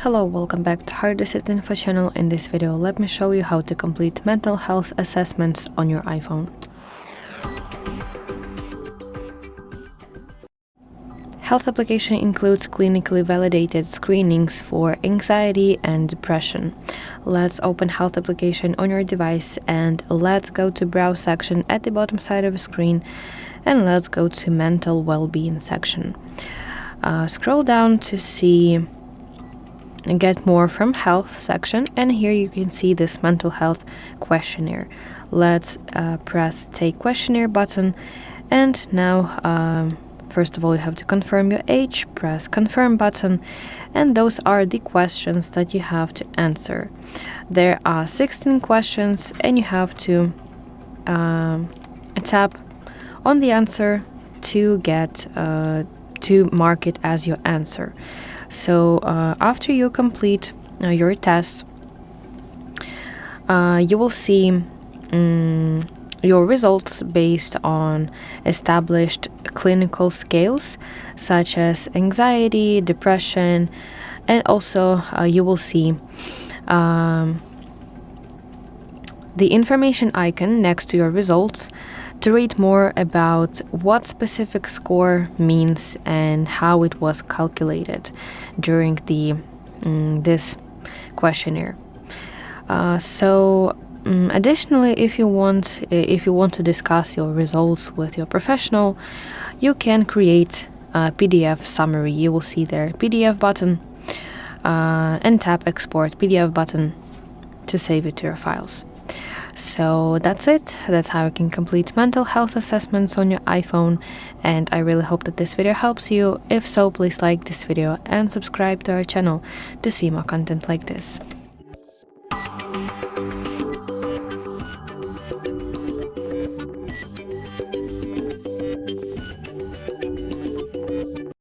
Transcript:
Hello, welcome back to HardReset.Info channel. In this video, let me show you how to complete mental health assessments on your iPhone. Health application includes clinically validated screenings for anxiety and depression. Let's open health application on your device and let's go to browse section at the bottom side of the screen and let's go to mental well-being section. Scroll down to see and get more from health section, and here you can see this mental health questionnaire. Let's press Take Questionnaire button, and now first of all you have to confirm your age. Press Confirm button, and those are the questions that you have to answer. There are 16 questions and you have to tap on the answer to get to mark it as your answer. So after you complete your test, you will see your results based on established clinical scales such as anxiety, depression, and also you will see the information icon next to your results to read more about what specific score means and how it was calculated during this questionnaire. Additionally, if you want to discuss your results with your professional, you can create a PDF summary. You will see there PDF button and tap Export PDF button to save it to your files. So that's it. That's how you can complete mental health assessments on your iPhone, and I really hope that this video helps you. If so, please like this video and subscribe to our channel to see more content like this.